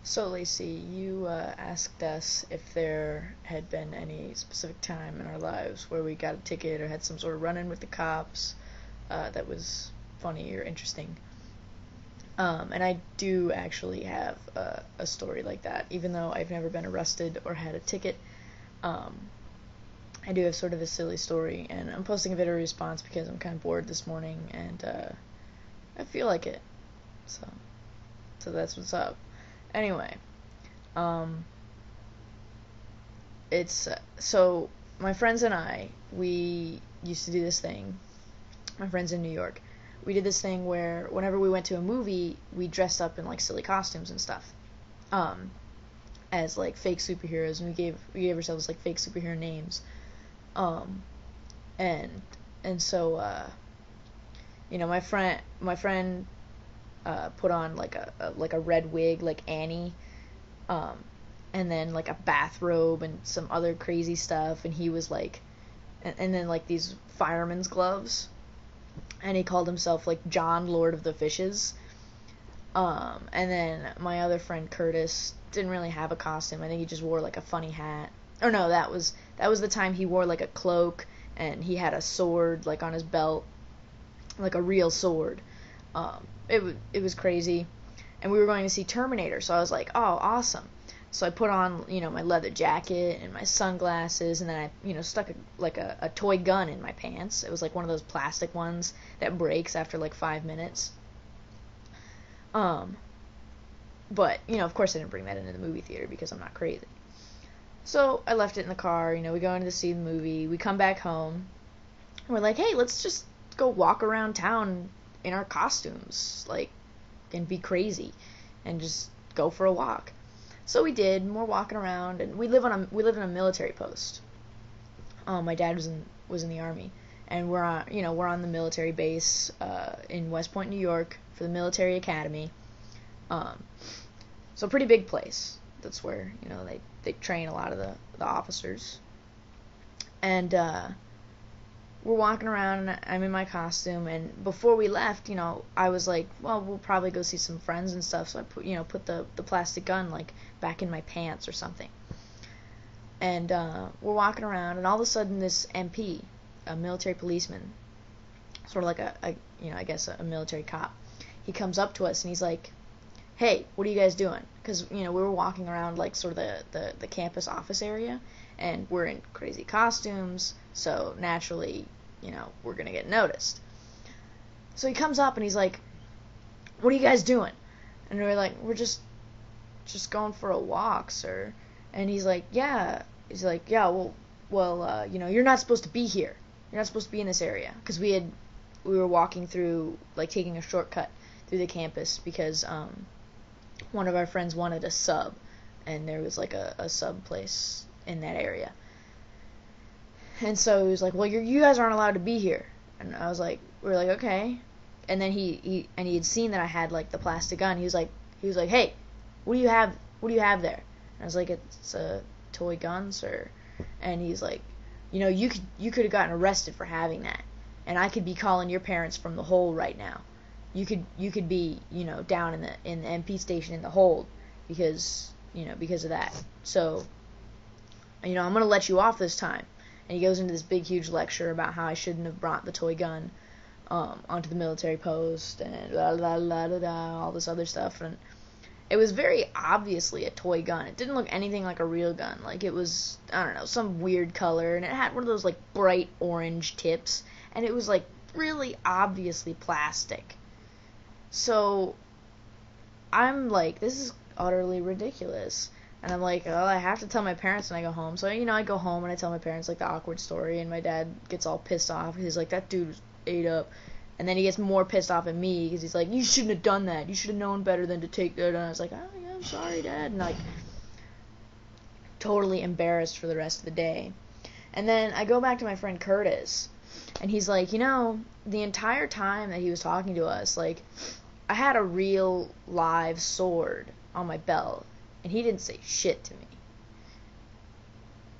So, Lacey, you asked us if there had been any specific time in our lives where we got a ticket or had some sort of run in with the cops that was funny or interesting. And I do actually have a story like that, even though I've never been arrested or had a ticket. Um, I do have sort of a silly story, and I'm posting a video response because I'm kind of bored this morning and I feel like it. So, so that's what's up. Anyway, um, it's so my friends and I, we used to do this thing. My friends in New York, we did this thing where whenever we went to a movie, we dressed up in like silly costumes and stuff, um, as like fake superheroes, and we gave ourselves like fake superhero names, um, and so my friend put on like a red wig like Annie, um, and then like a bathrobe and some other crazy stuff, and he was like, and then like these fireman's gloves, and he called himself like John Lord of the Fishes. And then my other friend Curtis didn't really have a costume. I think he just wore like a funny hat. Or no, that was the time he wore like a cloak and he had a sword like on his belt, like a real sword. It was crazy, and we were going to see Terminator, so I was like, oh, awesome. So I put on, my leather jacket and my sunglasses, and then I, stuck a toy gun in my pants. It was like one of those plastic ones that breaks after like 5 minutes. Um, but, of course I didn't bring that into the movie theater because I'm not crazy. So I left it in the car, we go in to see the movie, we come back home, and we're like, hey, let's just go walk around town in our costumes, like, and be crazy, and just go for a walk. So we did, and we're walking around, and we live in a military post. My dad was in the army, and we're on the military base in West Point, New York, for the military academy. Um, so pretty big place. That's where they train a lot of the officers. And we're walking around, and I'm in my costume. And before we left, I was like, well, we'll probably go see some friends and stuff. So I put the plastic gun like back in my pants or something. And we're walking around, and all of a sudden this MP, a military policeman, sort of like I guess a military cop, he comes up to us and he's like, hey, what are you guys doing? Because, we were walking around like sort of the campus office area, and we're in crazy costumes, so naturally, we're going to get noticed. So he comes up and he's like, what are you guys doing? And we're like, we're just going for a walk, sir. And he's like, yeah. He's like, yeah, well, you're not supposed to be here. You're not supposed to be in this area. Because we were walking through, like, taking a shortcut through the campus because one of our friends wanted a sub, and there was like a sub place in that area. And so he was like, well, you guys aren't allowed to be here. And we were like, okay. And then he had seen that I had like the plastic gun. He was like, hey, what do you have there? And I was like, it's a toy gun, sir. And he's like, you could have gotten arrested for having that, and I could be calling your parents from the hole right now. You could be down in the MP station in the hold because of that. So I'm gonna let you off this time. And he goes into this big huge lecture about how I shouldn't have brought the toy gun onto the military post and blah, blah, blah, blah, blah, all this other stuff. And it was very obviously a toy gun. It didn't look anything like a real gun. Like, it was, I don't know, some weird color, and it had one of those like bright orange tips, and it was like really obviously plastic. So I'm like, this is utterly ridiculous. And I'm like, oh, I have to tell my parents when I go home. So, I go home and I tell my parents, like, the awkward story. And my dad gets all pissed off. He's like, that dude was ate up. And then he gets more pissed off at me because he's like, you shouldn't have done that. You should have known better than to take that. And I was like, oh, yeah, I'm sorry, Dad. And, like, totally embarrassed for the rest of the day. And then I go back to my friend Curtis. And he's like, the entire time that he was talking to us, like, I had a real live sword on my belt. And he didn't say shit to me.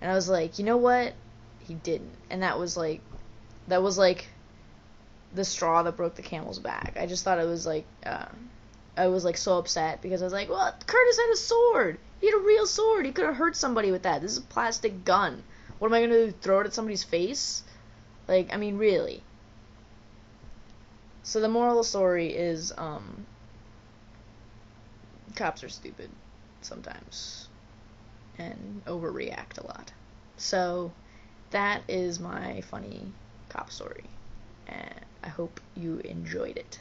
And I was like, you know what? He didn't. And that was like the straw that broke the camel's back. I just thought it was like, I was like so upset because I was like, well, Curtis had a sword. He had a real sword. He could have hurt somebody with that. This is a plastic gun. What am I gonna do? Throw it at somebody's face? Like, I mean, really. So the moral of the story is, cops are stupid sometimes and overreact a lot. So that is my funny cop story, and I hope you enjoyed it.